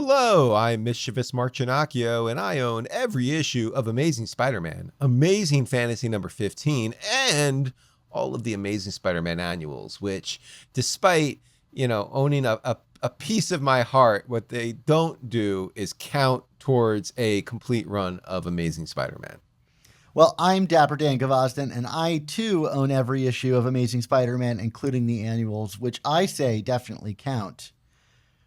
Hello, I'm Mischievous Marchinacchio, and I own every issue of Amazing Spider-Man, Amazing Fantasy number 15, and all of the Amazing Spider-Man annuals, which, despite, owning a piece of my heart, what they don't do is count towards a complete run of Amazing Spider-Man. Well, I'm Dapper Dan Gavosden, and I, too, own every issue of Amazing Spider-Man, including the annuals, which I say definitely count.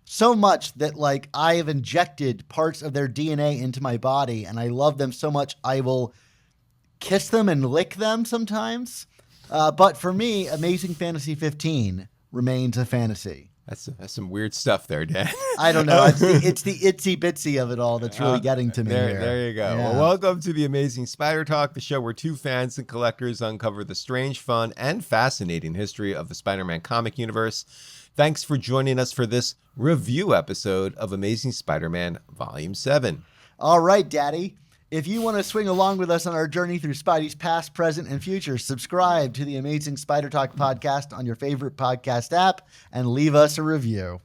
So much that, I have injected parts of their DNA into my body, and I love them so much I will kiss them and lick them sometimes. But for me, Amazing Fantasy 15 remains a fantasy. That's some weird stuff there, Dan. I don't know. It's the itsy-bitsy of it all that's really getting to me here. There you go. Yeah. Well, welcome to the Amazing Spider Talk, the show where two fans and collectors uncover the strange, fun, and fascinating history of the Spider-Man comic universe. Thanks for joining us for this review episode of Amazing Spider-Man Volume 7. All right, Daddy. If you want to swing along with us on our journey through Spidey's past, present, and future, subscribe to the Amazing Spider Talk podcast on your favorite podcast app and leave us a review.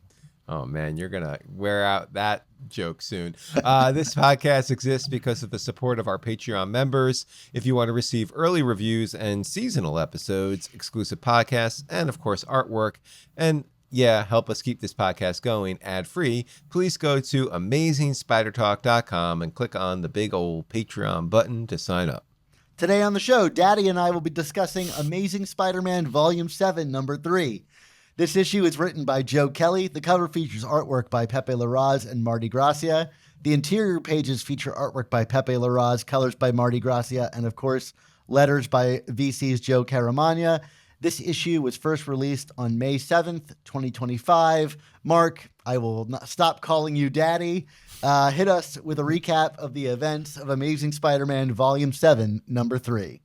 Oh, man, you're going to wear out that joke soon. This podcast exists because of the support of our Patreon members. If you want to receive early reviews and seasonal episodes, exclusive podcasts, and, of course, artwork, and help us keep this podcast going ad-free, please go to AmazingSpiderTalk.com and click on the big old Patreon button to sign up. Today on the show, Daddy and I will be discussing Amazing Spider-Man Volume 7, Number 3. This issue is written by Joe Kelly. The cover features artwork by Pepe Larraz and Marte Gracia. The interior pages feature artwork by Pepe Larraz, colors by Marte Gracia, and, of course, letters by VC's Joe Caramagna. This issue was first released on May 7th, 2025. Mark, I will not stop calling you Daddy. Hit us with a recap of the events of Amazing Spider-Man Volume 7, Number 3.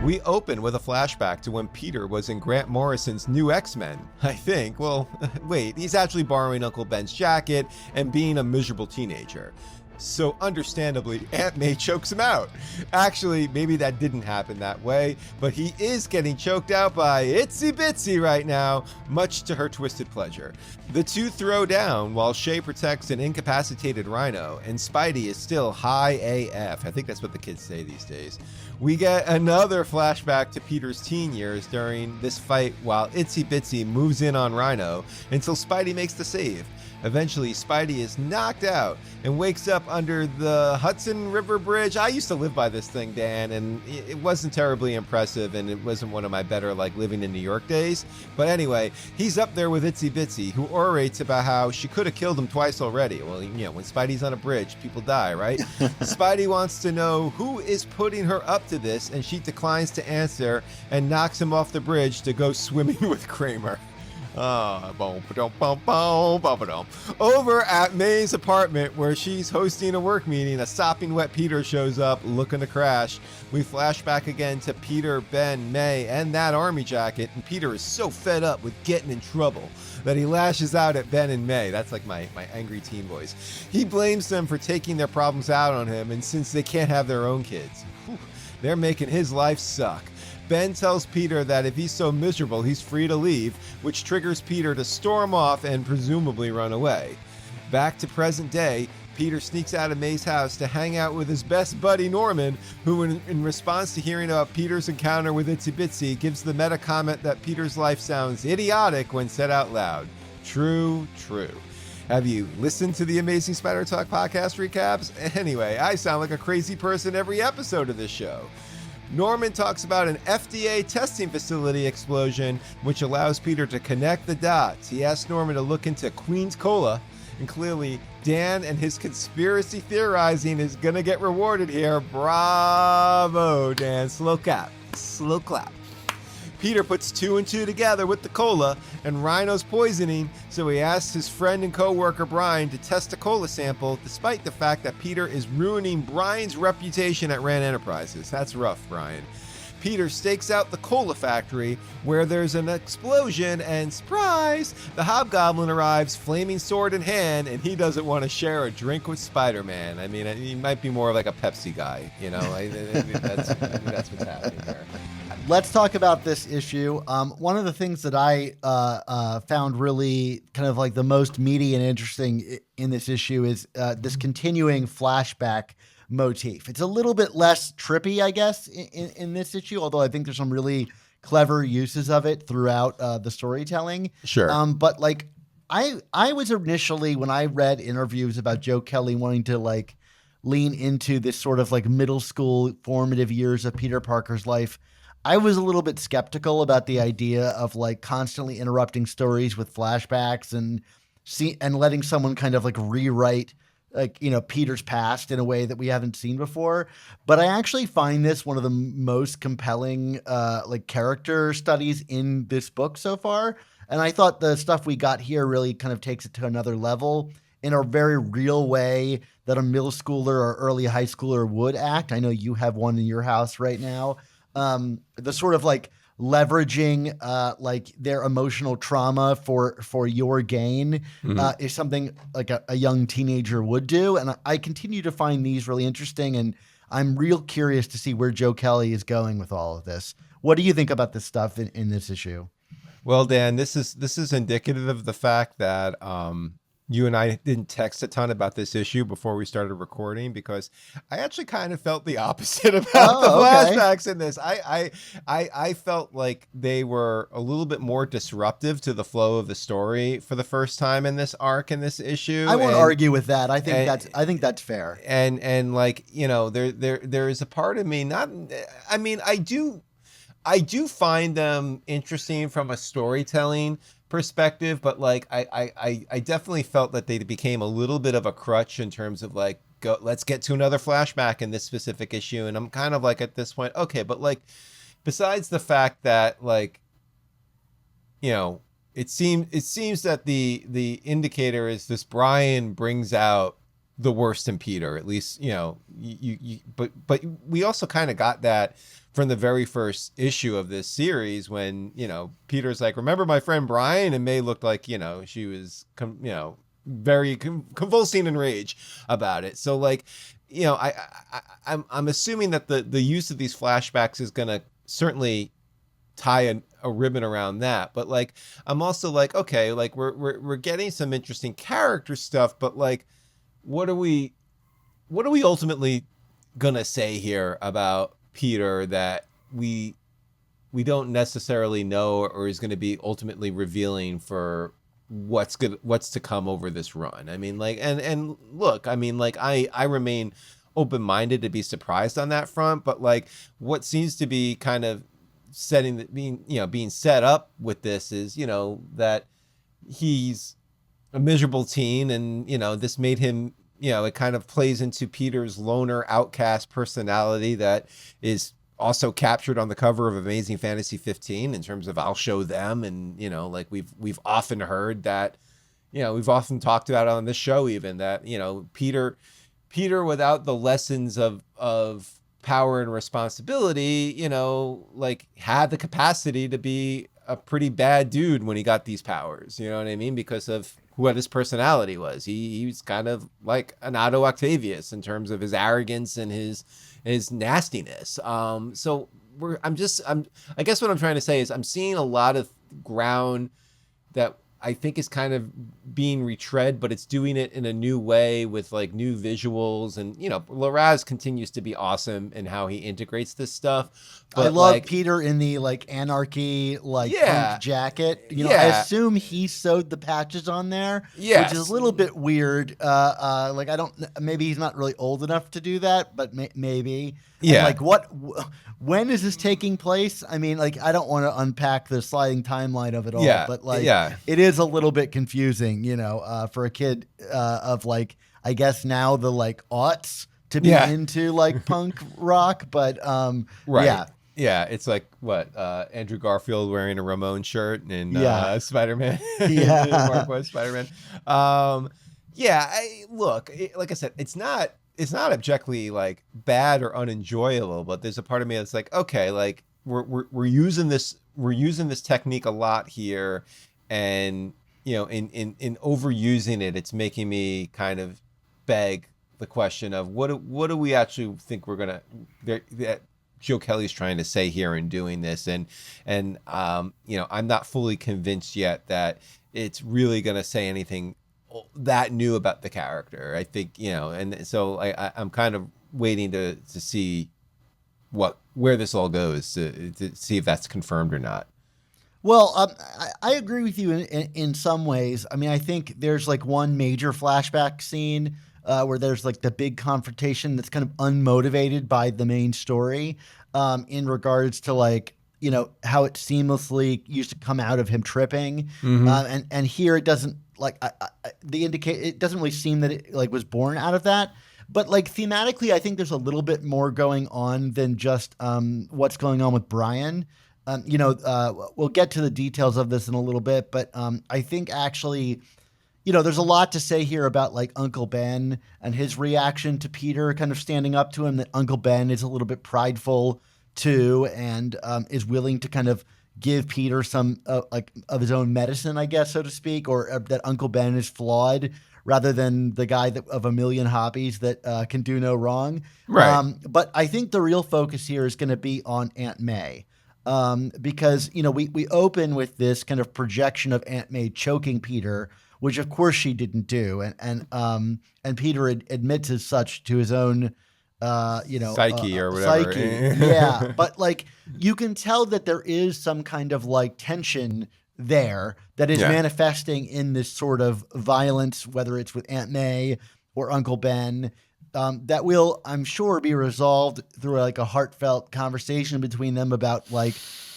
We open with a flashback to when Peter was in Grant Morrison's New X-Men, I think. Well, wait, he's actually borrowing Uncle Ben's jacket and being a miserable teenager. So understandably, Aunt May chokes him out. Actually, maybe that didn't happen that way, but he is getting choked out by itsy-bitsy right now, much to her twisted pleasure. The two throw down while Shay protects an incapacitated Rhino, and Spidey is still high AF. I think that's what the kids say these days. We get another flashback to Peter's teen years during this fight while itsy-bitsy moves in on Rhino until Spidey makes the save. Eventually, Spidey is knocked out and wakes up under the Hudson River Bridge. I used to live by this thing, Dan, and it wasn't terribly impressive, and it wasn't one of my better, living in New York days. But anyway, he's up there with itsy-bitsy, who orates about how she could have killed him twice already. Well, when Spidey's on a bridge, people die, right? Spidey wants to know who is putting her up to this, and she declines to answer and knocks him off the bridge to go swimming with Kramer. Over at May's apartment, where she's hosting a work meeting, a sopping wet Peter shows up looking to crash. We flash back again to Peter, Ben, May, and that army jacket, and Peter is so fed up with getting in trouble that he lashes out at Ben and May. That's like my angry teen voice. He blames them for taking their problems out on him, and since they can't have their own kids, they're making his life suck. Ben tells Peter that if he's so miserable, he's free to leave, which triggers Peter to storm off and presumably run away. Back to present day, Peter sneaks out of May's house to hang out with his best buddy Norman, who in response to hearing about Peter's encounter with itsy-bitsy, gives the meta comment that Peter's life sounds idiotic when said out loud. True. Have you listened to the Amazing Spider Talk podcast recaps? Anyway, I sound like a crazy person every episode of this show. Norman talks about an FDA testing facility explosion, which allows Peter to connect the dots. He asks Norman to look into Queen's Cola, and clearly Dan and his conspiracy theorizing is going to get rewarded here. Bravo, Dan. Slow clap. Peter puts two and two together with the cola and Rhino's poisoning, so he asks his friend and co-worker Brian to test a cola sample, despite the fact that Peter is ruining Brian's reputation at Rand Enterprises. That's rough, Brian. Peter stakes out the cola factory, where there's an explosion, and surprise, the Hobgoblin arrives, flaming sword in hand, and he doesn't want to share a drink with Spider-Man. I mean, he might be more like a Pepsi guy, I think that's what's happening here. let's talk about this issue. One of the things that I found really kind of like the most meaty and interesting in this issue is this continuing flashback motif. It's a little bit less trippy, I guess, in this issue, although I think there's some really clever uses of it throughout the storytelling. Sure. But like I was initially, when I read interviews about Joe Kelly wanting to like lean into this sort of like middle school formative years of Peter Parker's life, I was a little bit skeptical about the idea of like constantly interrupting stories with flashbacks and letting someone kind of like rewrite like, you know, Peter's past in a way that we haven't seen before. But I actually find this one of the most compelling like character studies in this book so far. And I thought the stuff we got here really kind of takes it to another level in a very real way that a middle schooler or early high schooler would act. I know you have one in your house right now. The sort of like leveraging like their emotional trauma for your gain is something like a young teenager would do. And I continue to find these really interesting, and I'm real curious to see where Joe Kelly is going with all of this. What do you think about this stuff in this issue? Well, Dan, this is indicative of the fact that you and I didn't text a ton about this issue before we started recording, because I actually kind of felt the opposite about the flashbacks in this. I felt like they were a little bit more disruptive to the flow of the story for the first time in this arc, in this issue. I won't argue with that. I think that's fair. And like, you know, there is a part of me, I do find them interesting from a storytelling perspective, but like I definitely felt that they became a little bit of a crutch in terms of like, let's get to another flashback in this specific issue. And I'm kind of like at this point, okay, but like besides the fact that like, you know, it seems that the indicator is this Brian brings out the worst in Peter, at least, you know, but we also kind of got that from the very first issue of this series when, you know, Peter's like, remember my friend Brian? And May looked like, you know, she was, you know, very convulsing in rage about it. So like, you know, I'm assuming that the use of these flashbacks is going to certainly tie a ribbon around that. But like, I'm also like, okay, like we're getting some interesting character stuff, but like, what are we ultimately gonna say here about Peter that we don't necessarily know or is going to be ultimately revealing for what's to come over this run? I mean, like, and look, I mean, like, I remain open-minded to be surprised on that front, but like what seems to be kind of being set up with this is, you know, that he's a miserable teen, and, you know, this made him, you know, it kind of plays into Peter's loner outcast personality that is also captured on the cover of Amazing Fantasy 15 in terms of I'll show them. And, you know, like we've often heard that, you know, we've often talked about on this show even that, you know, Peter without the lessons of power and responsibility, you know, like had the capacity to be a pretty bad dude when he got these powers, you know what I mean? Because of what his personality was. He was kind of like an Otto Octavius in terms of his arrogance and his nastiness. So I guess what I'm trying to say is I'm seeing a lot of ground that I think is kind of being retread, but it's doing it in a new way with like new visuals. And, you know, Larraz continues to be awesome in how he integrates this stuff. But I love Peter in the like anarchy, like punk jacket. You know, I assume he sewed the patches on there, which is a little bit weird. Like maybe he's not really old enough to do that, but maybe. Yeah. And like when is this taking place? I mean, like, I don't want to unpack the sliding timeline of it all, but like, it is a little bit confusing, you know, for a kid of like, I guess now the like aughts to be into like punk rock, but right. Yeah, it's like what Andrew Garfield wearing a Ramon shirt and Spider-Man. Mark West Spider-Man. Look, like I said, it's not objectively like bad or unenjoyable, but there's a part of me that's like, okay, like we're using this technique a lot here, and, you know, in overusing it, it's making me kind of beg the question of what do we actually think we're gonna Joe Kelly's trying to say here in doing this. And I'm not fully convinced yet that it's really going to say anything that new about the character. I think, and so I'm kind of waiting to see where this all goes to see if that's confirmed or not. Well, I agree with you in some ways. I mean, I think there's like one major flashback scene where there's like the big confrontation that's kind of unmotivated by the main story in regards to like, how it seamlessly used to come out of him tripping. And here it doesn't like it doesn't really seem that it like was born out of that. But like thematically, I think there's a little bit more going on than just what's going on with Brian. We'll get to the details of this in a little bit, but I think actually, there's a lot to say here about like Uncle Ben and his reaction to Peter kind of standing up to him, that Uncle Ben is a little bit prideful too, and is willing to kind of give Peter some like of his own medicine, I guess, so to speak, or that Uncle Ben is flawed rather than the guy of a million hobbies that can do no wrong. Right. But I think the real focus here is going to be on Aunt May. Because, we open with this kind of projection of Aunt May choking Peter, which of course she didn't do. And Peter admits as such to his own, psyche or whatever. Psyche. Yeah. But like, you can tell that there is some kind of like tension there that is manifesting in this sort of violence, whether it's with Aunt May or Uncle Ben. That will, I'm sure, be resolved through like a heartfelt conversation between them about like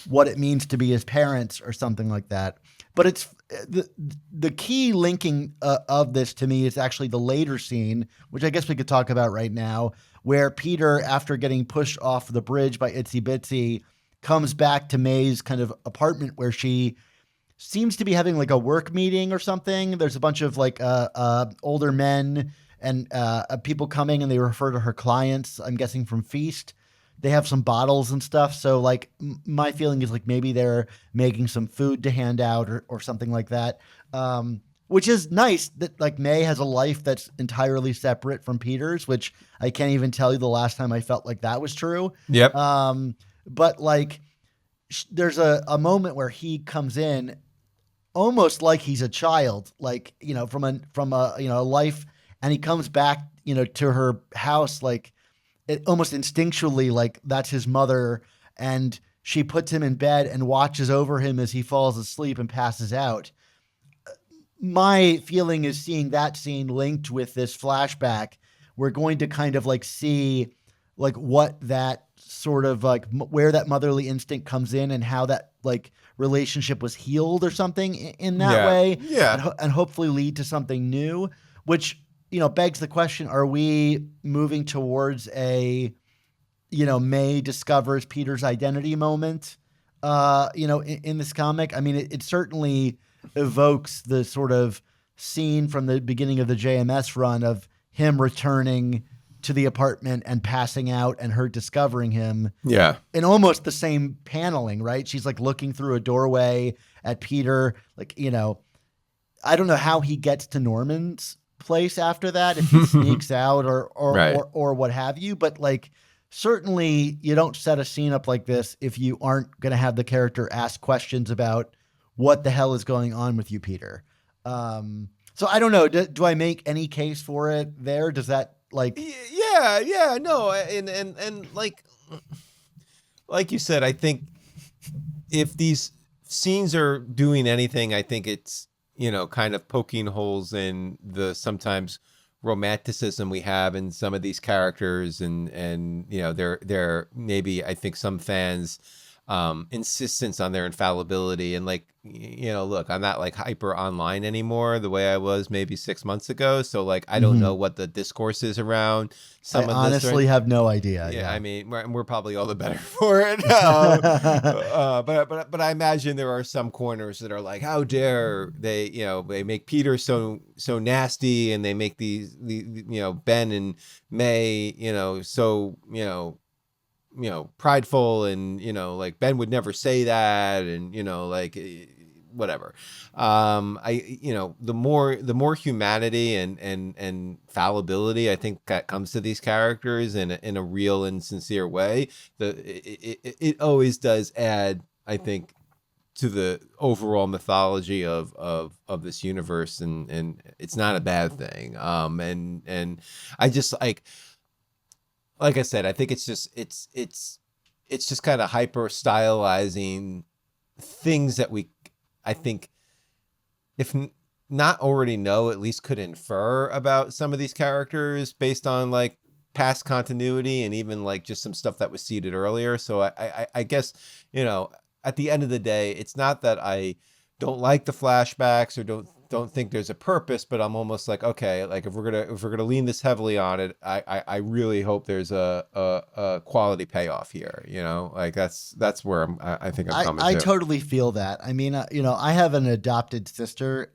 what it means to be his parents or something like that. But it's the key linking of this to me is actually the later scene, which I guess we could talk about right now, where Peter, after getting pushed off the bridge by itsy-bitsy, comes back to May's kind of apartment where she seems to be having like a work meeting or something. There's a bunch of like older men and people coming, and they refer to her clients, I'm guessing from Feast. They have some bottles and stuff. So like my feeling is like maybe they're making some food to hand out or something like that. Which is nice that like May has a life that's entirely separate from Peter's, which I can't even tell you the last time I felt like that was true. Yep. But like there's a moment where he comes in almost like he's a child, like, from a life, and he comes back, to her house, like it almost instinctually, like that's his mother. And she puts him in bed and watches over him as he falls asleep and passes out. My feeling is seeing that scene linked with this flashback, we're going to kind of like see like what that sort of like where that motherly instinct comes in and how that like relationship was healed or something in that way. Yeah. And hopefully lead to something new, which, begs the question, are we moving towards a, May discovers Peter's identity moment, in this comic? I mean, it certainly evokes the sort of scene from the beginning of the JMS run of him returning to the apartment and passing out and her discovering him. Yeah. In almost the same paneling, right? She's like looking through a doorway at Peter, like, I don't know how he gets to Norman's place after that, if he sneaks out or what have you, but like certainly you don't set a scene up like this if you aren't going to have the character ask questions about what the hell is going on with you, Peter. So I don't know. Do I make any case for it there? Does that like? Yeah, no. And like you said, I think if these scenes are doing anything, I think it's, kind of poking holes in the sometimes romanticism we have in some of these characters, and they're maybe, I think, some fans insistence on their infallibility, and like, look, I'm not like hyper online anymore the way I was maybe 6 months ago, so like I don't know what the discourse is around some of this. I honestly have no idea. Yeah, I mean, we're probably all the better for it. But I imagine there are some corners that are like, how dare they? They make Peter so nasty, and they make these Ben and May, so prideful, and like Ben would never say that, and like whatever. The more humanity and fallibility I think that comes to these characters in a real and sincere way, it always does add, I think, to the overall mythology of this universe, and it's not a bad thing. And I just like I said, I think it's just kind of hyper stylizing things that I think, if not already know, at least could infer about some of these characters based on like past continuity and even like just some stuff that was seeded earlier. So I guess, at the end of the day, it's not that I don't like the flashbacks or don't think there's a purpose, but I'm almost like, okay, like if we're gonna lean this heavily on it, I really hope there's a quality payoff here. Like that's where I think I'm coming I to. totally feel that. I mean, I have an adopted sister,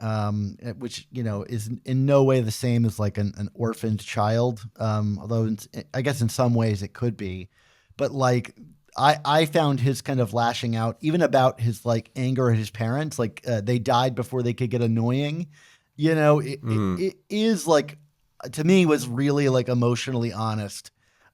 which is in no way the same as like an orphaned child. Although I guess in some ways it could be, but like I found his kind of lashing out, even about his like anger at his parents, like they died before they could get annoying. It is like, to me, was really like emotionally honest,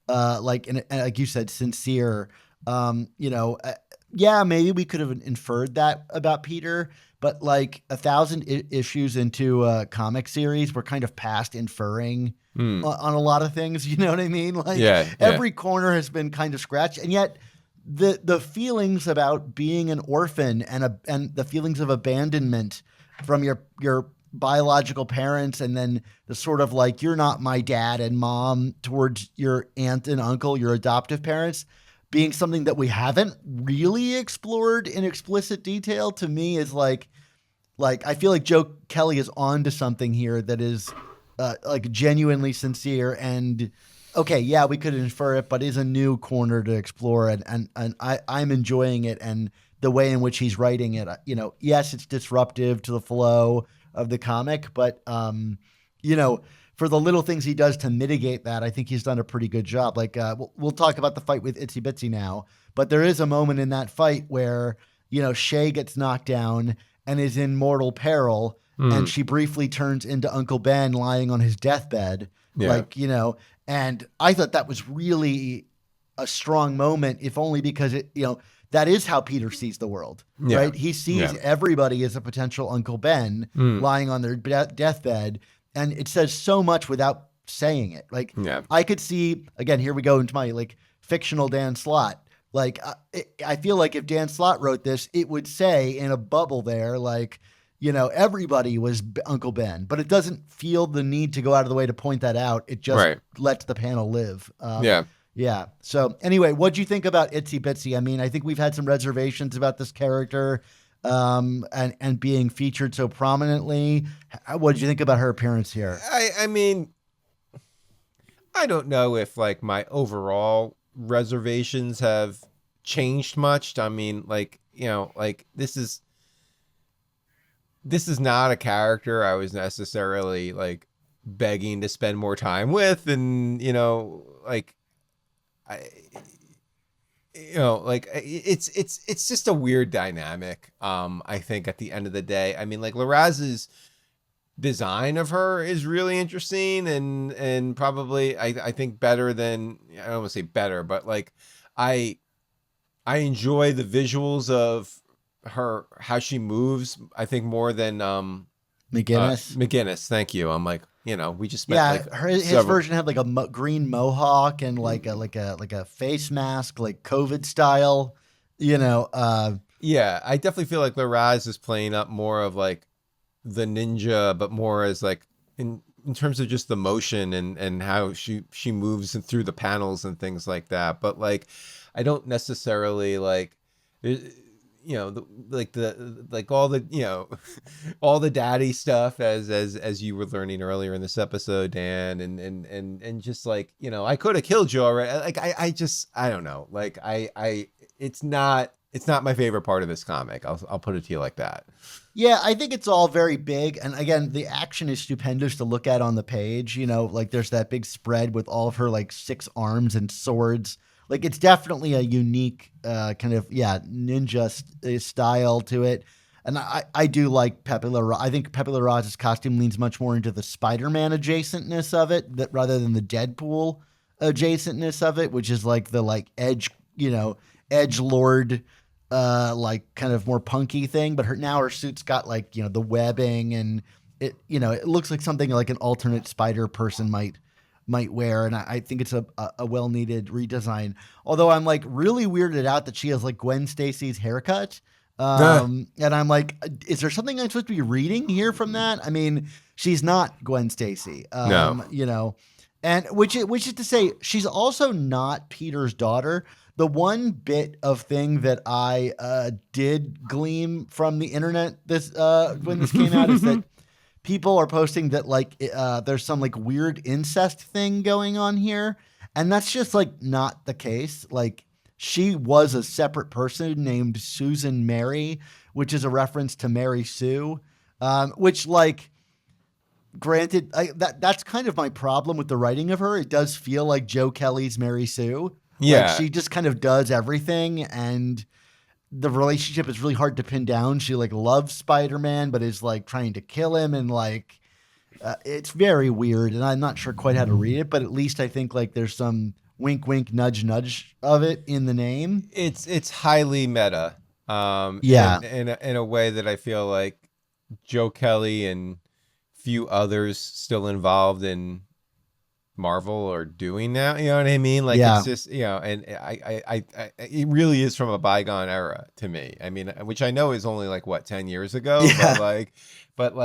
and like you said, sincere. Yeah, maybe we could have inferred that about Peter, but like 1,000 issues into a comic series, we're kind of past inferring on a lot of things. You know what I mean? Like every corner has been kind of scratched, and yet the feelings about being an orphan and the feelings of abandonment from your biological parents, and then the sort of like, you're not my dad and mom towards your aunt and uncle, your adoptive parents, being something that we haven't really explored in explicit detail, to me is like I feel like Joe Kelly is on to something here that is like genuinely sincere, and okay, yeah, we could infer it, but is a new corner to explore, and I'm enjoying it, and the way in which he's writing it. Yes, it's disruptive to the flow of the comic, but for the little things he does to mitigate that, I think he's done a pretty good job. Like we'll talk about the fight with Itsy-Bitsy now, but there is a moment in that fight where Shay gets knocked down and is in mortal peril, and she briefly turns into Uncle Ben lying on his deathbed, and I thought that was really a strong moment, if only because that is how Peter sees the world, right? He sees everybody as a potential Uncle Ben lying on their deathbed, and it says so much without saying it. Like, I could see, again, here we go into my like fictional Dan Slott. Like, I feel like if Dan Slott wrote this, it would say in a bubble there, like, everybody was Uncle Ben, but it doesn't feel the need to go out of the way to point that out. It just lets the panel live. Yeah. So anyway, what'd you think about Itsy-Bitsy? I mean, I think we've had some reservations about this character and being featured so prominently. What did you think about her appearance here? I mean, I don't know if like my overall reservations have changed much. I mean, like, like this is not a character I was necessarily like begging to spend more time with, and like it's just a weird dynamic. I think at the end of the day, I mean, like Larraz's design of her is really interesting, and probably I think better than, I don't want to say better, but like I enjoy the visuals of her, how she moves, I think more than McGinnis. Thank you. I'm like, we just spent his version had like a green mohawk and like a face mask, like COVID style. I definitely feel like Larraz is playing up more of like the ninja, but more as like in terms of just the motion and how she moves and through the panels and things like that. But like, I don't necessarily like, all the all the daddy stuff as you were learning earlier in this episode, Dan, and just like, I could have killed you already. Like I don't know. Like it's not my favorite part of this comic. I'll put it to you like that. Yeah, I think it's all very big. And again, the action is stupendous to look at on the page. Like there's that big spread with all of her like 6 arms and swords. Like it's definitely a unique kind of, ninja style to it. And I do like Pepe Larraz. I think Pepe Larraz's costume leans much more into the Spider-Man adjacentness of it, that rather than the Deadpool adjacentness of it, which is like the like edge, edge lord, like kind of more punky thing. But her suit's got like the webbing, and it looks like something like an alternate Spider person might wear, and I think it's a well needed redesign. Although I'm like really weirded out that she has like Gwen Stacy's haircut. And I'm like, is there something I'm supposed to be reading here from that? I mean, she's not Gwen Stacy, No. And which is to say, she's also not Peter's daughter. The one bit of thing that I did glean from the internet when this came out is that people are posting that like there's some like weird incest thing going on here, and that's just like not the case. Like, she was a separate person named Susan Mary, which is a reference to Mary Sue, which, like, granted, that's kind of my problem with the writing of her. It does feel like Joe Kelly's Mary Sue. Yeah. Like, she just kind of does everything, and the relationship is really hard to pin down. She, like, loves Spider-Man, but is, like, trying to kill him, and, like, it's very weird, and I'm not sure quite how to read it, but at least I think, like, there's some wink, wink, nudge, nudge of it in the name. It's highly meta. Yeah. In a way that I feel like Joe Kelly and few others still involved in Marvel are doing now. You know what I mean? Like, Yeah. it's just, and I it really is from a bygone era to me. I mean, which I know is only like what, 10 years ago, Yeah. but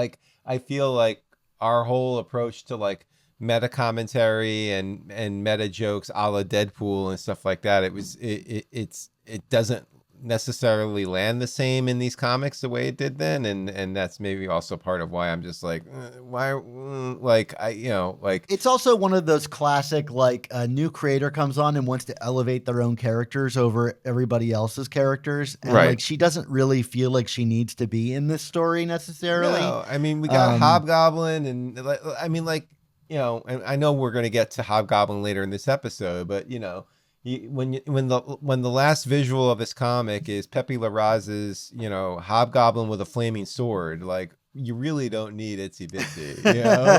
I feel like our whole approach to like meta commentary and meta jokes a la Deadpool and stuff like that, it doesn't necessarily land the same in these comics the way it did then, and that's maybe also part of why I'm just like, why, like, like, It's also one of those classic, like, a new creator comes on and wants to elevate their own characters over everybody else's characters, and Right. like, she doesn't really feel like she needs to be in this story necessarily. no, I mean, we got Hobgoblin, and I mean, like, and I know we're going to get to Hobgoblin later in this episode, but when the last visual of this comic is Pepe Larraz's Hobgoblin with a flaming sword, like, you really don't need itsy-bitsy,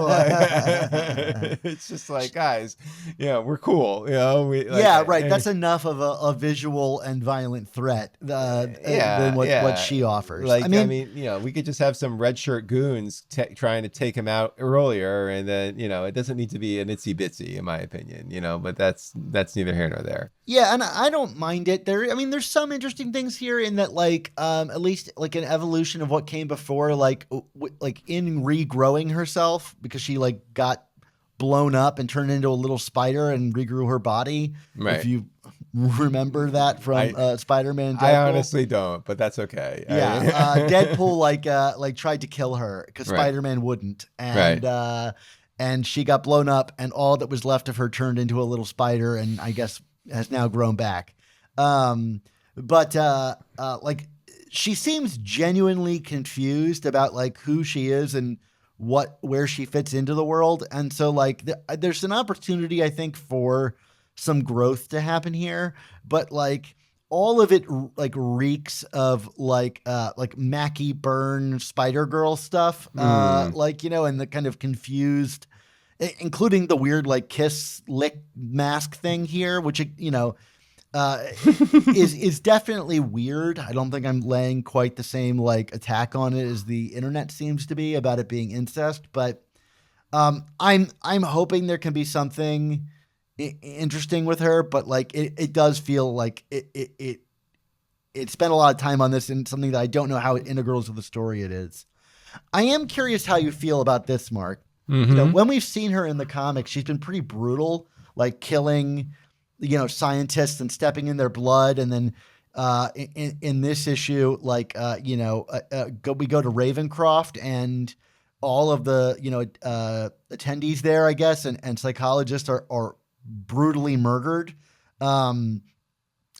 like, it's just like, guys, we're cool, Right. That's enough of a visual and violent threat than what she offers. Like, I mean, we could just have some red shirt goons trying to take him out earlier, and then it doesn't need to be an itsy-bitsy, in my opinion, but that's neither here nor there. yeah, and I don't mind it. There's some interesting things here in that, like, at least like an evolution of what came before, like in regrowing herself, because she like got blown up and turned into a little spider and regrew her body. Right. If you remember that from Spider-Man Deadpool. I honestly don't, but that's okay. Yeah. Deadpool like tried to kill her because Right. Spider-Man wouldn't. And and she got blown up, and all that was left of her turned into a little spider, and I guess has now grown back. But like, she seems genuinely confused about like who she is and where she fits into the world. And so like there's an opportunity, I think, for some growth to happen here, but like all of it like reeks of like Mackie Byrne Spider-Girl stuff, like, and the kind of confused, including the weird like kiss lick mask thing here, which is definitely weird. I don't think I'm laying quite the same like attack on it as the internet seems to be about it being incest, but I'm hoping there can be something interesting with her. But like it does feel like it spent a lot of time on this, and something that I don't know how it integrates with the story it is. I am curious how you feel about this, Mark. Mm-hmm. When we've seen her in the comics, she's been pretty brutal, like killing scientists and stepping in their blood. And then in this issue, like, we go to Ravencroft, and all of the, attendees there, I guess, and psychologists are brutally murdered. And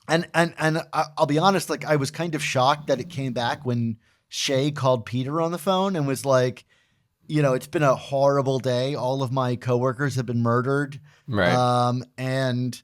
I'll be honest, like, I was kind of shocked that it came back when Shay called Peter on the phone and was like, it's been a horrible day. All of my coworkers have been murdered. Right. And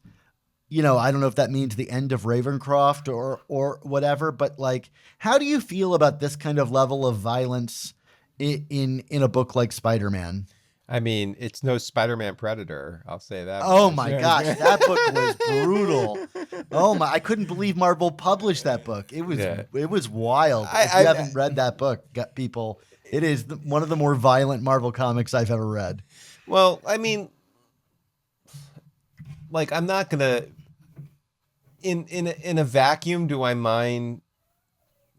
I don't know if that means the end of Ravencroft or whatever, but like, how do you feel about this kind of level of violence in a book like Spider-Man? I mean, it's no Spider-Man Predator. I'll say that Oh much. my gosh, that book was brutal. Oh my, I couldn't believe Marvel published that book. Yeah. It was wild. I, If you I, haven't read that book, people, it is one of the more violent Marvel comics I've ever read. well, I mean, like, I'm not gonna in a vacuum. Do I mind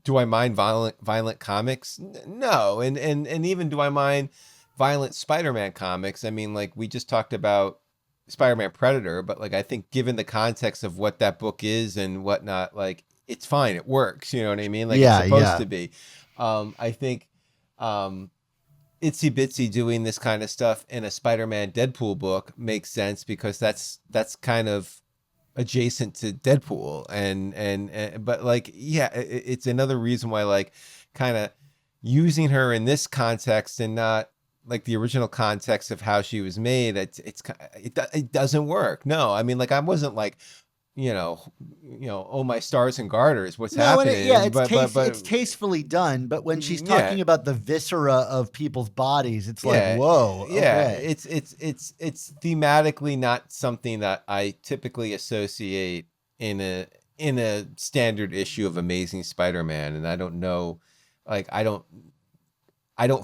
violent comics? No, and even do I mind violent Spider-Man comics? I mean, like we just talked about Spider-Man Predator, but like I think given the context of what that book is and whatnot, like it's fine, it works. You know what I mean? Like it's Yeah, supposed yeah. to be. I think itsy-bitsy doing this kind of stuff in a Spider-Man Deadpool book makes sense because that's kind of adjacent to Deadpool and but like yeah, it's another reason why like kind of using her in this context and not like the original context of how she was made, it doesn't work. No, I mean, like I wasn't like oh my stars and garters, what's No, and happening, it's tastefully done. But when she's yeah. talking about the viscera of people's bodies, it's like, Yeah, whoa, yeah. okay. It's thematically not something that I typically associate in a standard issue of Amazing Spider-Man, and I don't know, like I don't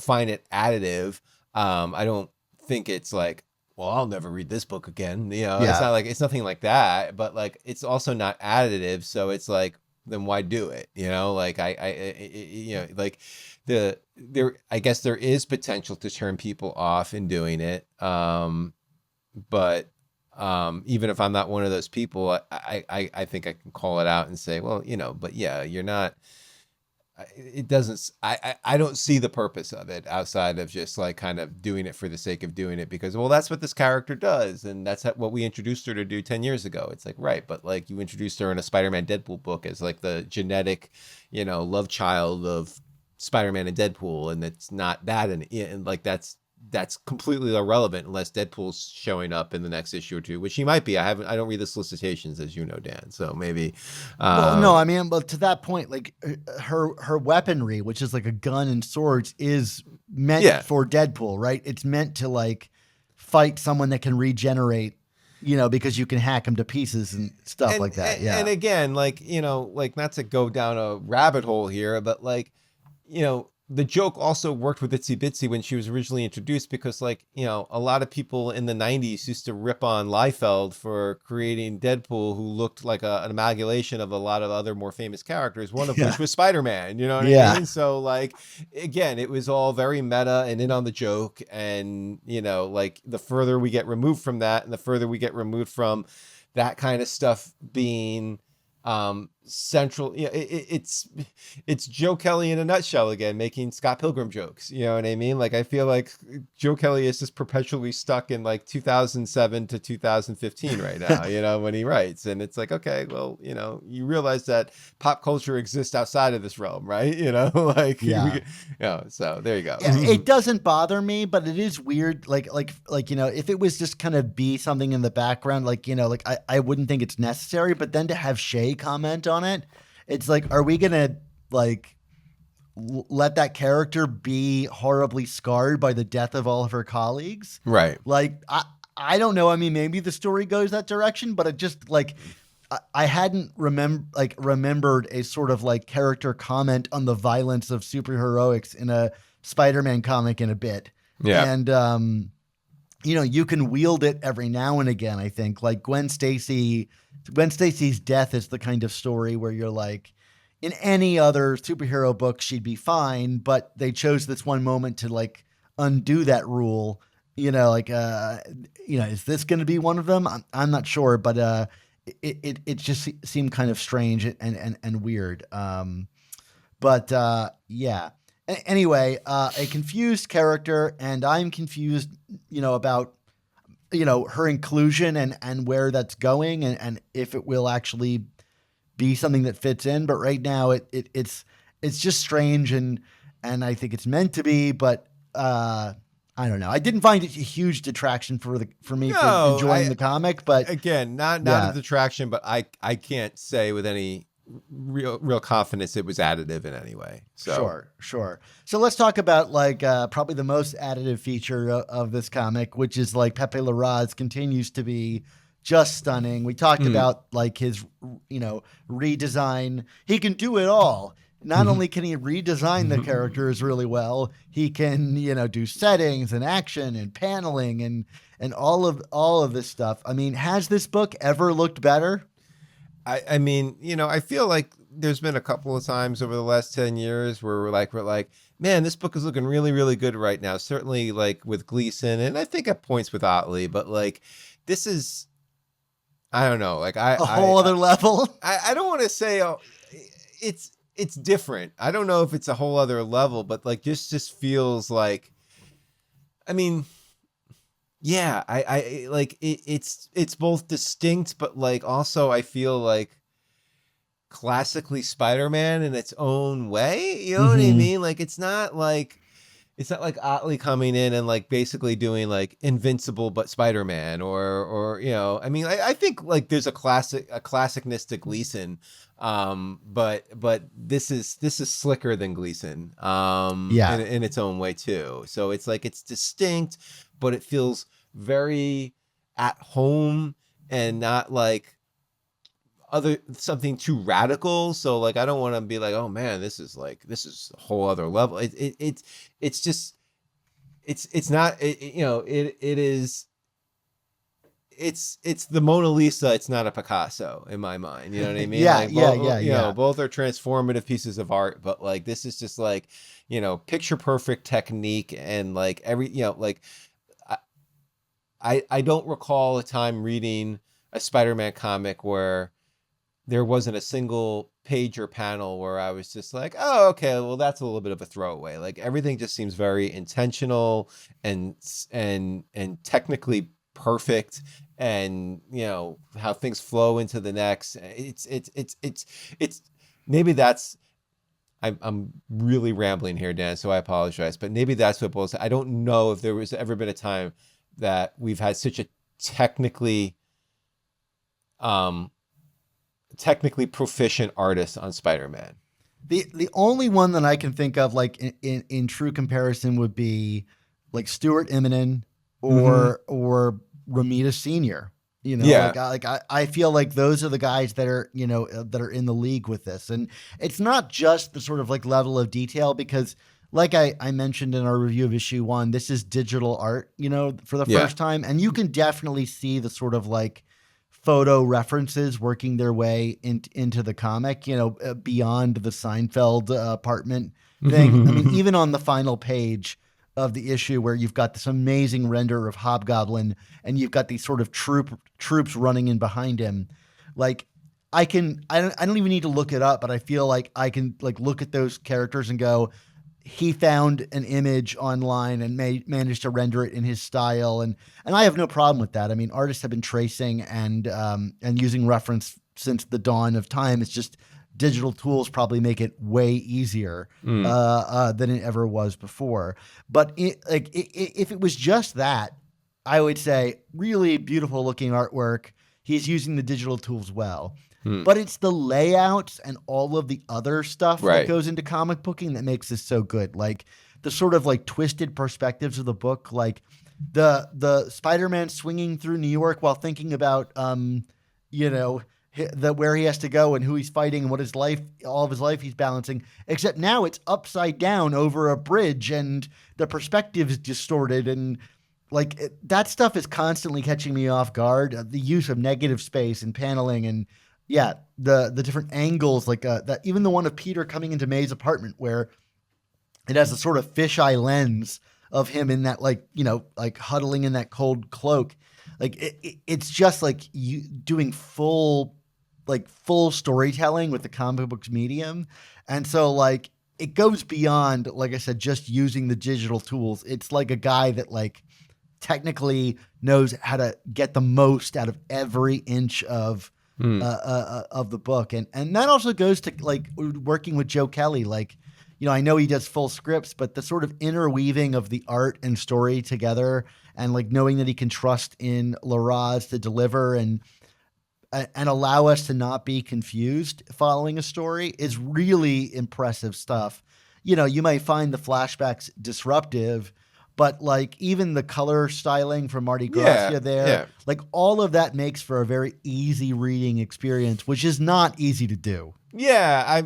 find it additive. I don't think it's like, well, I'll never read this book again. It's Yeah. not like it's nothing like that, but like it's also not additive, so it's like then why do it? Like like I guess there is potential to turn people off in doing it. But even if I'm not one of those people, I think I can call it out and say, well, but yeah, you're not. It doesn't. I don't see the purpose of it outside of just like kind of doing it for the sake of doing it because, well, that's what this character does, and that's what we introduced her to do 10 years ago. It's like, right, but like you introduced her in a Spider-Man Deadpool book as like the genetic, love child of Spider-Man and Deadpool, and it's not that, and like that's completely irrelevant unless Deadpool's showing up in the next issue or two, which he might be. I don't read the solicitations, as you know, Dan. So maybe. Well, no, I mean, but to that point, like her weaponry, which is like a gun and swords, is meant for Deadpool, right? It's meant to like fight someone that can regenerate, because you can hack them to pieces and stuff like that. Yeah. And again, like, like not to go down a rabbit hole here, but like, the joke also worked with Itsy Bitsy when she was originally introduced because, like, a lot of people in the 90s used to rip on Liefeld for creating Deadpool, who looked like an amalgamation of a lot of other more famous characters, one of which was Spider-Man, you know what I mean? So, like, again, it was all very meta and in on the joke. And, like, the further we get removed from that and the further we get removed from that kind of stuff being central, it's Joe Kelly in a nutshell again, making Scott Pilgrim jokes. You know what I mean? Like I feel like Joe Kelly is just perpetually stuck in like 2007 to 2015 right now. When he writes, and it's like, okay, well, you realize that pop culture exists outside of this realm, right? So there you go. Yeah, it doesn't bother me, but it is weird. Like if it was just kind of be something in the background, like I wouldn't think it's necessary. But then to have Shay comment on it, it's like, are we gonna like let that character be horribly scarred by the death of all of her colleagues? Right. Like I don't know. I mean, maybe the story goes that direction, but it just like I hadn't remembered a sort of like character comment on the violence of superheroics in a Spider-Man comic in a bit. Yeah. And you can wield it every now and again. I think like Gwen Stacy's death is the kind of story where you're like, in any other superhero book, she'd be fine, but they chose this one moment to like undo that rule. Is this going to be one of them? I'm not sure, but it just seemed kind of strange and weird. Yeah. Anyway, a confused character, and I'm confused, about, her inclusion and where that's going and if it will actually be something that fits in. But right now it's just strange and I think it's meant to be, but I I don't know. I didn't find it a huge detraction for me for No, enjoying the comic, but again, not yeah. a detraction, but I can't say with any real confidence it was additive in any way. So Sure. So let's talk about like probably the most additive feature of this comic, which is like Pepe Larraz continues to be just stunning. We talked about like his, redesign. He can do it all. Not only can he redesign the characters really well, he can, do settings and action and paneling and all of this stuff. I mean, has this book ever looked better? I mean, I feel like there's been a couple of times over the last 10 years where we're like, man, this book is looking really, really good right now. Certainly like with Gleason, and I think at points with Otley, but like this is, I don't know, like a whole other level. I don't want to say it's different. I don't know if it's a whole other level, but like just feels like, I mean, yeah, I like it's both distinct, but like also I feel like classically Spider-Man in its own way. You know what I mean? Like it's not like Otley coming in and like basically doing like Invincible but Spider-Man or I mean I think like there's a classicness to Gleason, but this is slicker than Gleason in its own way too. So it's like it's distinct, but it feels very at home and not like something too radical. So like I don't want to be like, oh man, this is a whole other level. It's just it's not it's the Mona Lisa. It's not a Picasso in my mind. You know what I mean? Both are transformative pieces of art, but like this is just like picture perfect technique and like I don't recall a time reading a Spider-Man comic where there wasn't a single page or panel where I was just like, oh, okay, well, that's a little bit of a throwaway. Like everything just seems very intentional and technically perfect, and how things flow into the next. It's maybe that's. I'm really rambling here, Dan, so I apologize, but maybe that's what boils. I don't know if there was ever been a time that we've had such a technically proficient artist on Spider-Man. The only one that I can think of like in true comparison would be like Stuart Immonen or Romita Sr. I feel like those are the guys that are that are in the league with this, and it's not just the sort of like level of detail, because like I mentioned in our review of issue 1, this is digital art, for the first time. And you can definitely see the sort of like photo references working their way into the comic, beyond the Seinfeld apartment thing. I mean, even on the final page of the issue where you've got this amazing render of Hobgoblin and you've got these sort of troops running in behind him. Like I don't even need to look it up, but I feel like I can like look at those characters and go, he found an image online and managed to render it in his style. And I have no problem with that. I mean, artists have been tracing and using reference since the dawn of time. It's just digital tools probably make it way easier than it ever was before. But if it was just that, I would say really beautiful looking artwork. He's using the digital tools well. But it's the layouts and all of the other stuff that goes into comic booking that makes this so good. Like the sort of like twisted perspectives of the book, like the Spider-Man swinging through New York while thinking about, where he has to go and who he's fighting and what all of his life he's balancing, except now it's upside down over a bridge and the perspective is distorted, and that stuff is constantly catching me off guard. The use of negative space and paneling and the different angles, like that, even the one of Peter coming into May's apartment where it has a sort of fisheye lens of him in that like huddling in that cold cloak. Like it's just like you doing full storytelling with the comic books medium. And so like it goes beyond, like I said, just using the digital tools. It's like a guy that like technically knows how to get the most out of every inch of the book. And that also goes to like working with Joe Kelly. Like, I know he does full scripts, but the sort of interweaving of the art and story together, and like knowing that he can trust in Larraz to deliver and allow us to not be confused following a story is really impressive stuff. You might find the flashbacks disruptive, but like even the color styling from Marte Gracia there, like all of that makes for a very easy reading experience, which is not easy to do. Yeah, I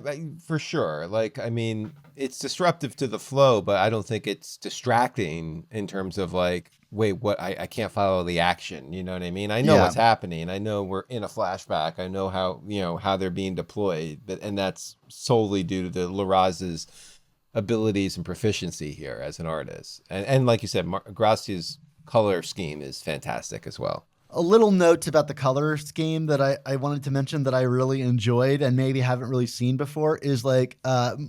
for sure. Like, I mean, it's disruptive to the flow, but I don't think it's distracting in terms of like, wait, what? I can't follow the action. You know what I mean? I know what's happening. I know we're in a flashback. I know how they're being deployed, and that's solely due to the Larraz's abilities and proficiency here as an artist. And like you said, Gracia's color scheme is fantastic as well. A little note about the color scheme that I wanted to mention that I really enjoyed and maybe haven't really seen before is like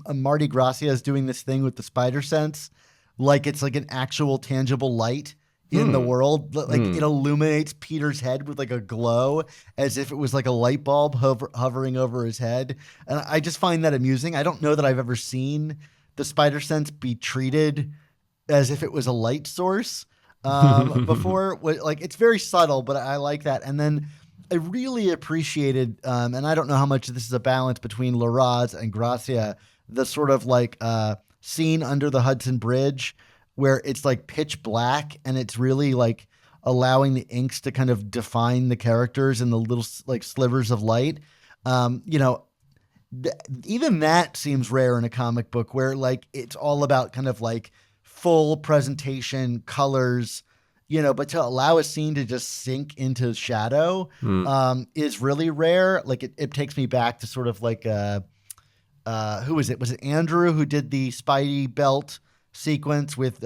Marte Gracia is doing this thing with the spider sense, like it's like an actual tangible light in the world. Like it illuminates Peter's head with like a glow as if it was like a light bulb hovering over his head. And I just find that amusing. I don't know that I've ever seen the spider sense be treated as if it was a light source. Before, like it's very subtle, but I like that. And then I really appreciated, and I don't know how much this is a balance between Larraz and Gracia, the sort of like scene under the Hudson Bridge where it's like pitch black and it's really like allowing the inks to kind of define the characters in the little like slivers of light. Even that seems rare in a comic book where like it's all about kind of like full presentation, colors, but to allow a scene to just sink into shadow is really rare. Like it takes me back to sort of like who was it? Was it Andrew who did the Spidey belt sequence with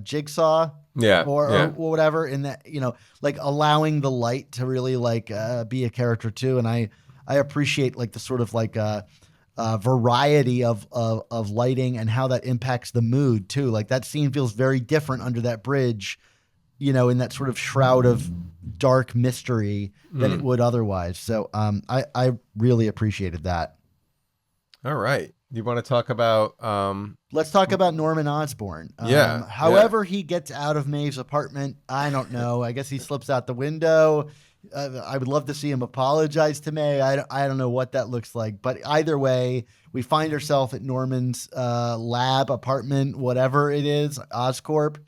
Jigsaw? Or whatever, in that, like allowing the light to really like be a character too. And I appreciate like the sort of like variety of lighting and how that impacts the mood too. Like that scene feels very different under that bridge, in that sort of shroud of dark mystery than it would otherwise. So I really appreciated that. All right. You want to talk about let's talk about Norman Osborn. However he gets out of Maeve's apartment, I don't know. I guess he slips out the window. I would love to see him apologize to May. I don't know what that looks like, but either way, we find ourselves at Norman's lab, apartment, whatever it is, Oscorp,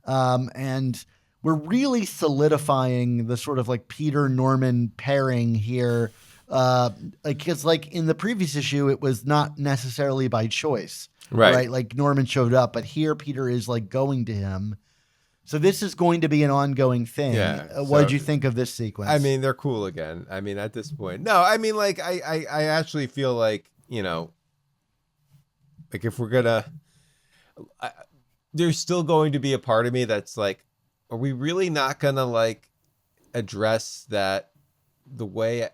and we're really solidifying the sort of like Peter Norman pairing here. Because like in the previous issue, it was not necessarily by choice, right? Like Norman showed up, but here Peter is like going to him. So this is going to be an ongoing thing. Yeah. What did you think of this sequence? I mean, they're cool again. I mean, at this point, no, I mean, like I actually feel like, like if we're gonna, there's still going to be a part of me that's like, are we really not gonna like address that? The way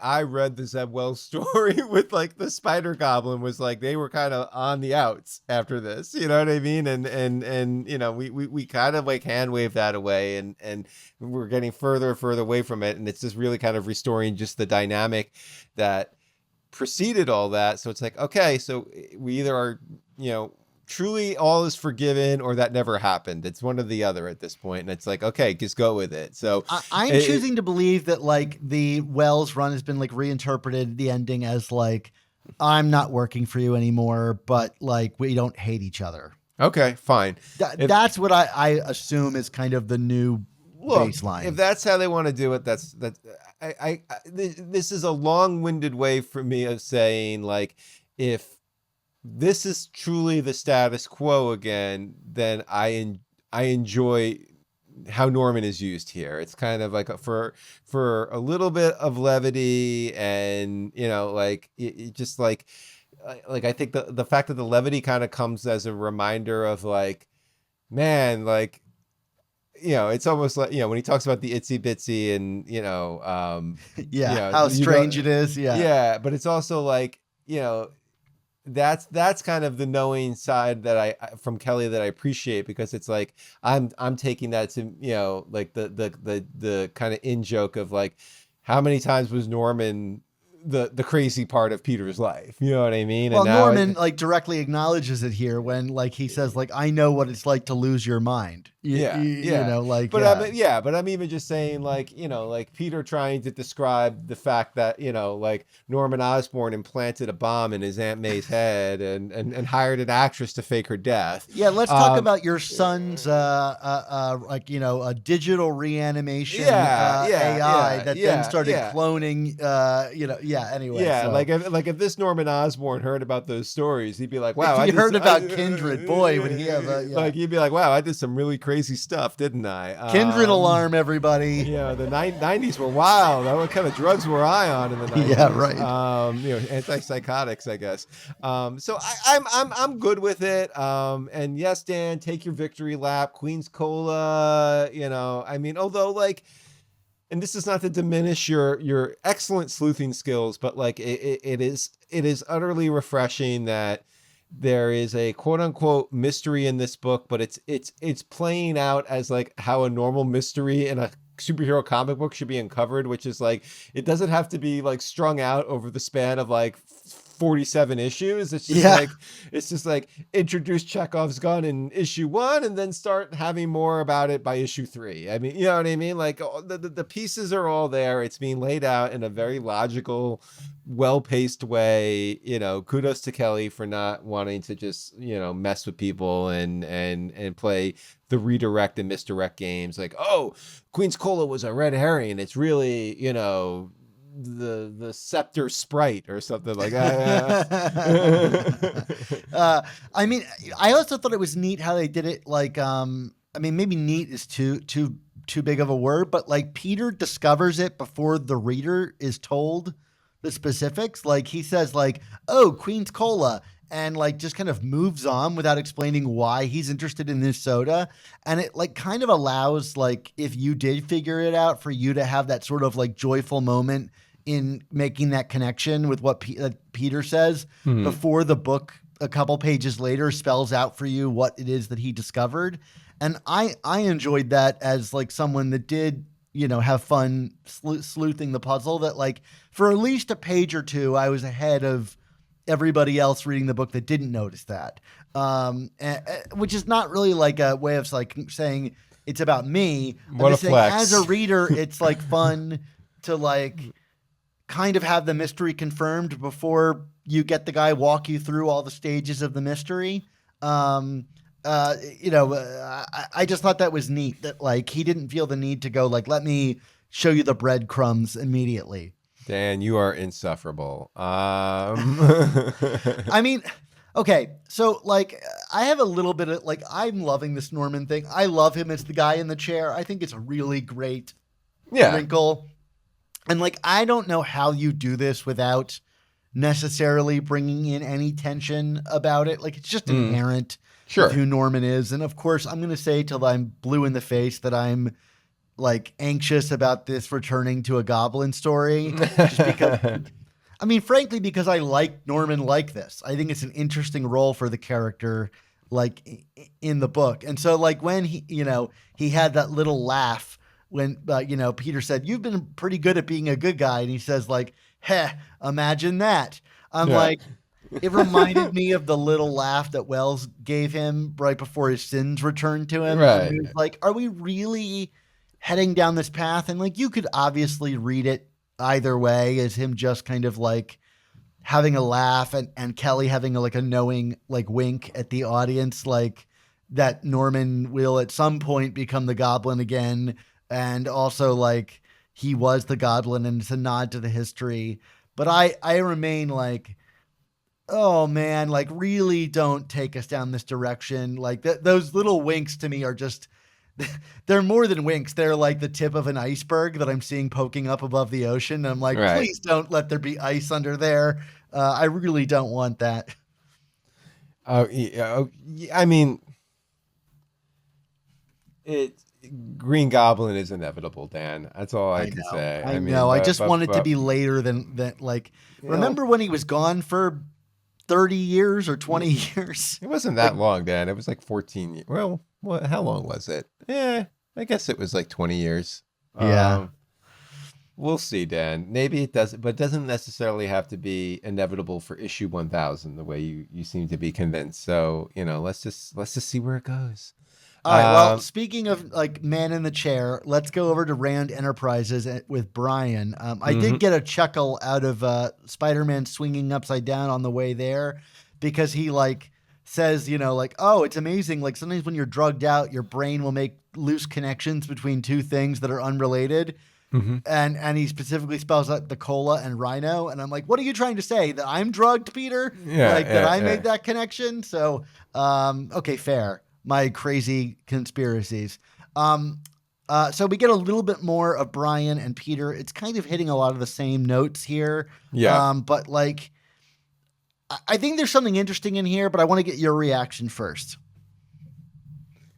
I read the Zeb Wells story with like the Spider Goblin was like they were kind of on the outs after this, you know what I mean? And we kind of like hand wave that away and we're getting further and further away from it, and it's just really kind of restoring just the dynamic that preceded all that. So it's like, okay, so we either are, truly all is forgiven or that never happened. It's one or the other at this point, and it's like, okay, just go with it. So I'm choosing to believe that like the Wells run has been like reinterpreted the ending as like, I'm not working for you anymore, but like we don't hate each other. Okay, fine. That's what I assume is kind of the new baseline. If that's how they want to do it, that's this is a long-winded way for me of saying like, if this is truly the status quo again, then I enjoy how Norman is used here. It's kind of like for a little bit of levity, and like it just like I think the fact that the levity kind of comes as a reminder of like, man, like it's almost like when he talks about the itsy-bitsy and how strange it is, but it's also like that's kind of the knowing side that from Kelly that I appreciate, because it's like I'm taking that to like the kind of in joke of like, how many times was Norman the crazy part of Peter's life. You know what I mean? Well, and now Norman like directly acknowledges it here when like he says like, I know what it's like to lose your mind. Yeah. You know, like, but I'm even just saying, like, you know, like Peter trying to describe the fact that, you know, like Norman Osborn implanted a bomb in his Aunt May's head and hired an actress to fake her death. Yeah, let's talk about your son's like, you know, a digital reanimation AI that then started cloning you know, anyway. Yeah, so. like if this Norman Osborn heard about those stories, he'd be like, wow, if he heard about Kindred, boy, would he have like he'd be like, wow, I did some really crazy stuff, didn't I? Kindred alarm, everybody. Yeah, the 90s were wild. What kind of drugs were I on in the 90s? Yeah, right. You know, antipsychotics, I guess. So I'm good with it. And yes, Dan, take your victory lap. Queen's Cola, you know, I mean, although like, and this is not to diminish your excellent sleuthing skills, but like it is utterly refreshing that there is a quote unquote mystery in this book, but it's playing out as like how a normal mystery in a superhero comic book should be uncovered, which is like, it doesn't have to be like strung out over the span of like 47 issues. It's just like introduce Chekhov's gun in issue 1 and then start having more about it by issue 3. I mean, you know what I mean? Like the pieces are all there. It's being laid out in a very logical, well-paced way. You know, kudos to Kelly for not wanting to just, you know, mess with people and play the redirect and misdirect games. Like, oh, Queen's Cola was a red herring. It's really, you know, the Scepter Sprite or something like that. I mean, I also thought it was neat how they did it. Like, I mean, maybe neat is too big of a word, but like Peter discovers it before the reader is told the specifics. Like he says like, oh, Queen's Cola, and like just kind of moves on without explaining why he's interested in this soda. And it like kind of allows, like, if you did figure it out, for you to have that sort of like joyful moment in making that connection with what Peter says before the book a couple pages later spells out for you what it is that he discovered. And I enjoyed that as like someone that did, you know, have fun sleuthing the puzzle, that like for at least a page or two, I was ahead of everybody else reading the book that didn't notice that. Which is not really like a way of like saying it's about me. What a flex. As a reader, it's like fun to like kind of have the mystery confirmed before you get the guy walk you through all the stages of the mystery. You know, I just thought that was neat that like he didn't feel the need to go like, let me show you the breadcrumbs immediately. Dan, you are insufferable. I mean, okay, so like I have a little bit of like, I'm loving this Norman thing. I love him as the guy in the chair. I think it's a really great wrinkle. And like, I don't know how you do this without necessarily bringing in any tension about it. Like, it's just inherent of who Norman is. And of course, I'm going to say till I'm blue in the face that I'm like anxious about this returning to a Goblin story. Just because, I mean, frankly, because I like Norman like this. I think it's an interesting role for the character, like in the book. And so like when he, you know, he had that little laugh when, you know, Peter said, you've been pretty good at being a good guy. And he says like, heh, imagine that. I'm like, it reminded me of the little laugh that Wells gave him right before his sins returned to him. Right. He was like, are we really heading down this path? And like, you could obviously read it either way, as him just kind of like having a laugh and Kelly having a knowing like wink at the audience, like that Norman will at some point become the Goblin again. And also like he was the Goblin, and it's a nod to the history. But I remain like, oh man, like really don't take us down this direction. Like those little winks to me are just, they're more than winks. They're like the tip of an iceberg that I'm seeing poking up above the ocean. And I'm like, please don't let there be ice under there. I really don't want that. I mean, Green Goblin is inevitable, Dan. That's all I can say. I know. I just want it to be later than that. Like, remember when he was gone for 30 years or 20 years? It wasn't that long, Dan. It was like 14 years. Well, how long was it? Yeah, I guess it was like 20 years. Yeah. We'll see, Dan. Maybe it doesn't, but it doesn't necessarily have to be inevitable for issue 1000 the way you seem to be convinced. So, let's just see where it goes. All right. Well, Um, speaking of like man in the chair, let's go over to Rand Enterprises with Brian. I did mhm. get a chuckle out of Spider-Man swinging upside down on the way there because he like says, like, oh, it's amazing. Like sometimes when you're drugged out, your brain will make loose connections between two things that are unrelated. Mhm. And he specifically spells out the cola and rhino. And I'm like, what are you trying to say? That I'm drugged, Peter? Yeah, Like that yeah, I made yeah. that connection? So, okay, fair. My crazy conspiracies. Um, so we get a little bit more of Brian and Peter. It's kind of hitting a lot of the same notes here. Yeah. But like, I think there's something interesting in here, but I want to get your reaction first.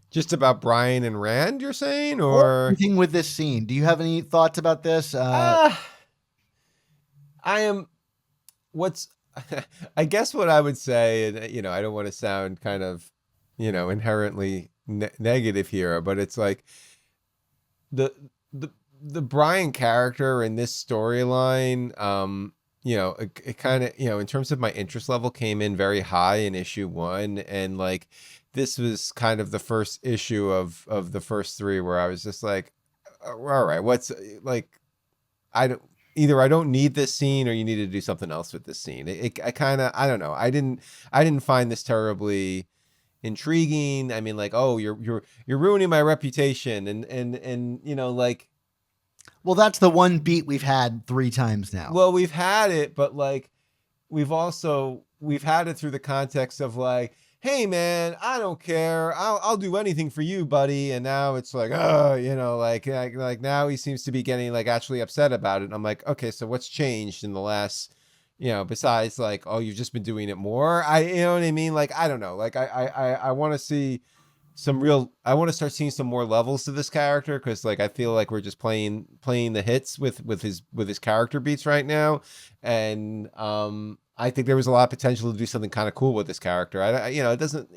Just about Brian and Rand, you're saying, Or or anything with this scene. Do you have any thoughts about this? ah, I am what's I guess what I would say, and I don't want to sound kind of, inherently negative here, but it's like the the the Brian character in this storyline, it kind of, in terms of my interest level, came in very high in issue 1, and like this was kind of the first issue of the first 3 where I was just like, all right, what's like, I don't either I don't need this scene, or you need to do something else with this scene. I kind of, I don't know. I didn't find this terribly intriguing. I mean, like, oh, you're ruining my reputation, and like, Well, that's the one beat we've had 3 times now. well, we've had it, but like we've had it through the context of like, hey man, I don't care, I'll do anything for you, buddy. And now it's like, oh, like now he seems to be getting like actually upset about it. And I'm like, okay, so what's changed in the last, besides like, oh, you've just been doing it more. You know what I mean? Like, I don't know. Like, I want to see I want to start seeing some more levels to this character, because like I feel like we're just playing the hits with his character beats right now. And I think there was a lot of potential to do something kind of cool with this character. It doesn't.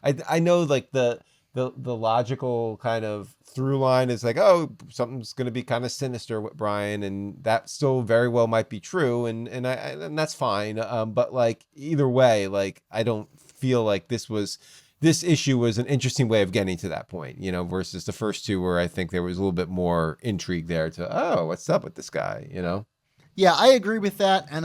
I know like the logical kind of through line is like, oh, something's going to be kind of sinister with Brian, and that still very well might be true, and that's fine. But like either way, like I don't feel like this issue was an interesting way of getting to that point, versus the first 2 where I think there was a little bit more intrigue there to, oh, what's up with this guy. Yeah, I agree with that. And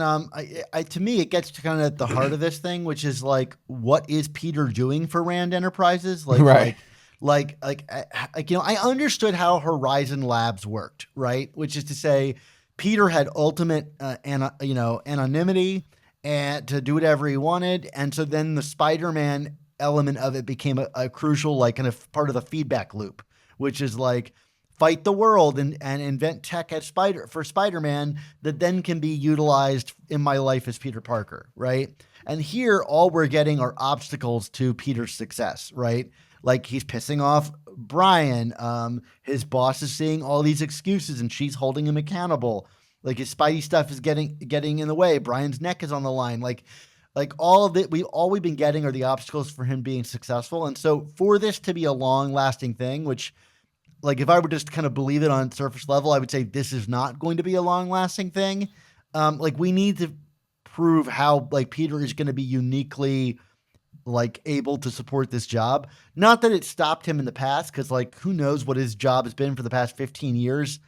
to me, it gets to kind of at the heart of this thing, which is like, what is Peter doing for Rand Enterprises? Right. I understood how Horizon Labs worked, right? Which is to say, Peter had ultimate, anonymity and to do whatever he wanted, and so then the Spider-Man element of it became a crucial, like, kind of part of the feedback loop, which is like fight the world and invent tech at Spider-Man that then can be utilized in my life as Peter Parker, right? And here, all we're getting are obstacles to Peter's success, right? Like he's pissing off Brian. His boss is seeing all these excuses and she's holding him accountable. Like his Spidey stuff is getting in the way. Brian's neck is on the line. Like all of it, all we've been getting are the obstacles for him being successful. And so for this to be a long lasting thing, which like if I were just kind of believe it on surface level, I would say this is not going to be a long lasting thing. Like we need to prove how like Peter is going to be uniquely like able to support this job. Not that it stopped him in the past, because like who knows what his job has been for the past 15 years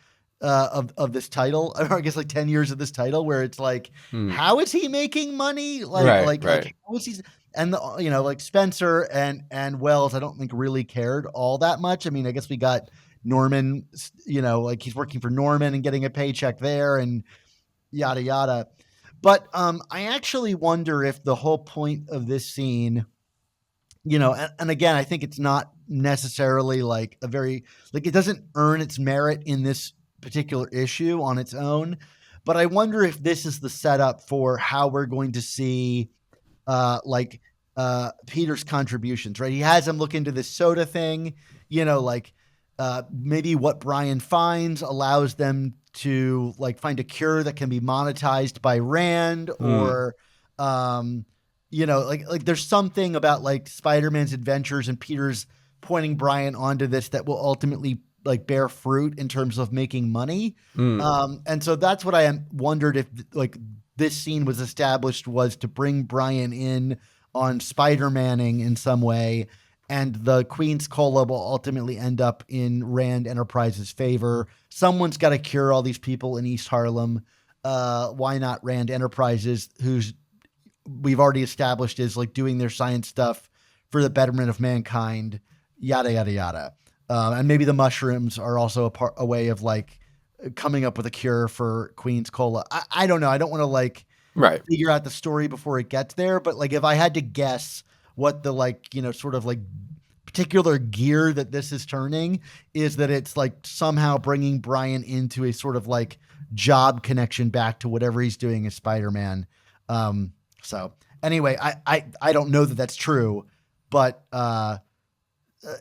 of this title, or I guess like 10 years of this title, where it's like, Hmm. how is he making money? Right. How is he? And like Spencer and Wells, I don't think really cared all that much. I mean, I guess we got Norman, like he's working for Norman and getting a paycheck there and yada yada. But I actually wonder if the whole point of this scene, and again, I think it's not necessarily like a very, like it doesn't earn its merit in this particular issue on its own. But I wonder if this is the setup for how we're going to see Peter's contributions, right? He has him look into this soda thing, maybe what Brian finds allows them to like find a cure that can be monetized by Rand, Hmm. or like there's something about like Spider-Man's adventures and Peter's pointing Brian onto this that will ultimately like bear fruit in terms of making money. And so that's what I wondered if like this scene was established was to bring Brian in on Spider-Manning in some way. And the Queen's Cola will ultimately end up in Rand Enterprises' favor. Someone's got to cure all these people in East Harlem. Why not Rand Enterprises, who's we've already established is like doing their science stuff for the betterment of mankind, yada, yada, yada. And maybe the mushrooms are also a way of like coming up with a cure for Queen's Cola. I don't know. I don't want to like figure out the story before it gets there. But like, if I had to guess what the like, you know, sort of like particular gear that this is turning is that it's like somehow bringing Brian into a sort of like job connection back to whatever he's doing as Spider-Man. So anyway, I don't know that that's true, but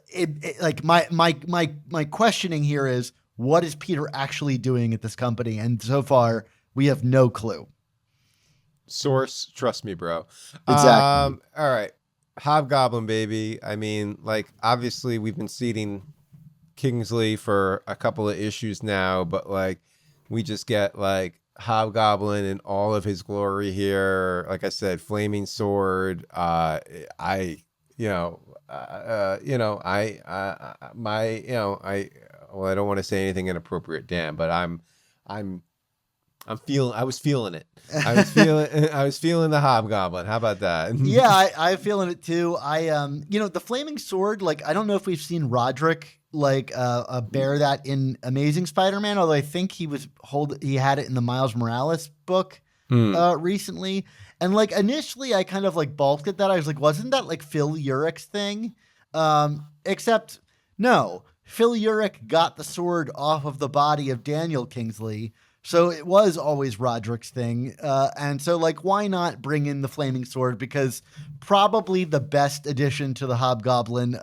it like my questioning here is, what is Peter actually doing at this company? And so far we have no clue. Source, trust me, bro. Exactly. All right. Hobgoblin, baby. I mean, like, obviously we've been seeding Kingsley for a couple of issues now, but like we just get like Hobgoblin in all of his glory here. Like I said, flaming sword. Well, I don't want to say anything inappropriate, Dan, but I was feeling it. I was feeling the Hobgoblin. How about that? Yeah, I'm feeling it too. The flaming sword, like, I don't know if we've seen Roderick like bear that in Amazing Spider-Man, although I think he had it in the Miles Morales book recently. And like initially I kind of like balked at that. I was like, wasn't that like Phil Urich's thing? Except no, Phil Urich got the sword off of the body of Daniel Kingsley. So it was always Roderick's thing. And so like, why not bring in the flaming sword? Because probably the best addition to the Hobgoblin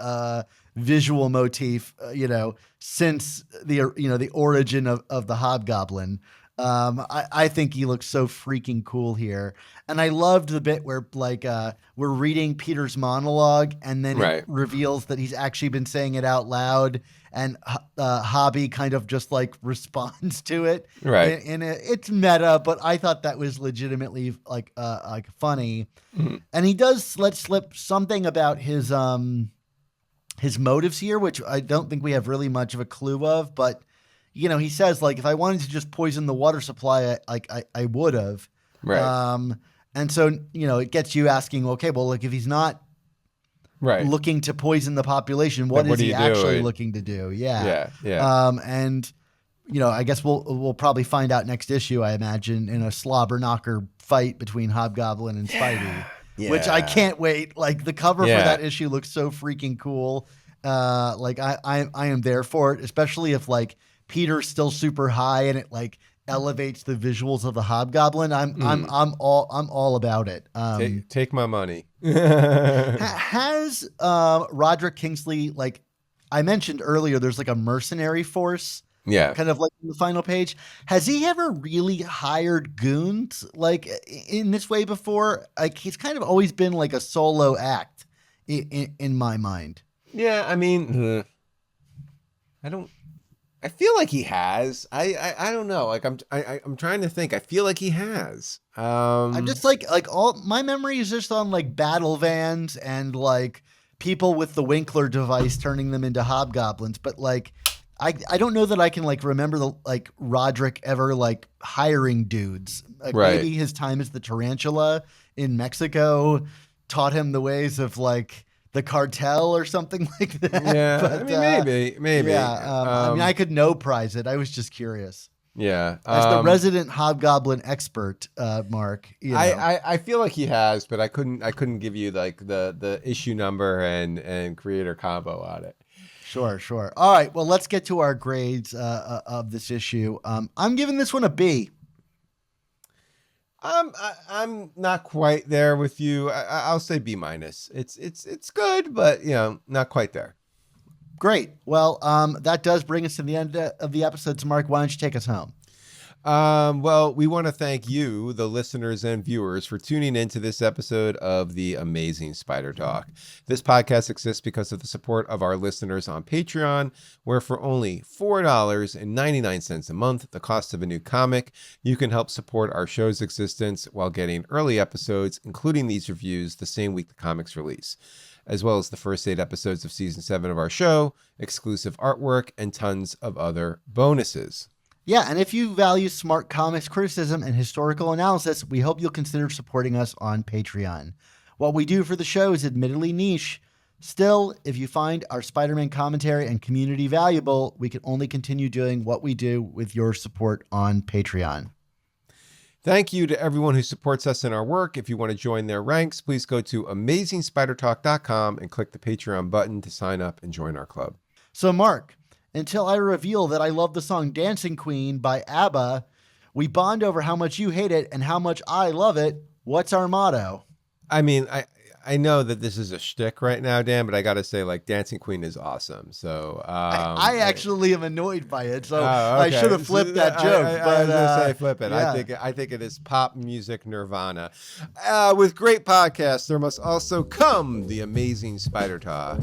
visual motif, since the origin of the Hobgoblin. I think he looks so freaking cool here. And I loved the bit where like we're reading Peter's monologue and then it reveals that he's actually been saying it out loud, and Hobby kind of just like responds to it. Right. And it's meta, but I thought that was legitimately like funny. Mm-hmm. And he does let slip something about his motives here, which I don't think we have really much of a clue of, but he says like, if I wanted to just poison the water supply, I would have. Right. And so, it gets you asking, okay, well, like if he's not looking to poison the population, what is he actually looking to do? Yeah. And I guess we'll probably find out next issue, I imagine, in a slobber knocker fight between Hobgoblin and Spidey, which I can't wait. Like the cover for that issue looks so freaking cool. Like I am there for it, especially if like Peter's still super high and it like elevates the visuals of the Hobgoblin. I'm all about it. Take my money. Has Roderick Kingsley, like I mentioned earlier, there's like a mercenary force. Yeah. Kind of like in the final page. Has he ever really hired goons like in this way before? Like he's kind of always been like a solo act in my mind. Yeah, I mean, I feel like he has. I don't know. Like I'm trying to think. I feel like he has. I'm just like all my memory is just on like battle vans and like people with the Winkler device turning them into hobgoblins. But like, I don't know that I can like remember the like Roderick ever like hiring dudes. Like maybe his time as the tarantula in Mexico taught him the ways of like the cartel or something like that. Yeah, but, I mean, maybe. Yeah, I mean, I could no prize it. I was just curious. Yeah, as the resident Hobgoblin expert, Mark. I feel like he has, but I couldn't give you like the issue number and creator combo on it. Sure. All right, well, let's get to our grades of this issue. I'm giving this one a B. I'm not quite there with you. I'll say B minus. It's good, but not quite there. Great. Well, that does bring us to the end of the episode. So Mark, why don't you take us home? Well, we want to thank you, the listeners and viewers, for tuning in to this episode of The Amazing Spider Talk. This podcast exists because of the support of our listeners on Patreon, where for only $4.99 a month, the cost of a new comic, you can help support our show's existence while getting early episodes, including these reviews, the same week the comics release, as well as the first 8 episodes of Season 7 of our show, exclusive artwork, and tons of other bonuses. Yeah, and if you value smart comics criticism and historical analysis, we hope you'll consider supporting us on Patreon. What we do for the show is admittedly niche. Still, if you find our Spider-Man commentary and community valuable, we can only continue doing what we do with your support on Patreon. Thank you to everyone who supports us in our work. If you want to join their ranks, please go to amazingspidertalk.com and click the Patreon button to sign up and join our club. So, Mark, until I reveal that I love the song Dancing Queen by ABBA, we bond over how much you hate it and how much I love it. What's our motto? I mean, I know that this is a shtick right now, Dan, but I got to say, like, Dancing Queen is awesome. So I actually am annoyed by it, so okay. I should have flipped that joke. I was going to say flip it. Yeah. I think it is pop music nirvana. With great podcasts, there must also come the amazing Spider Talk.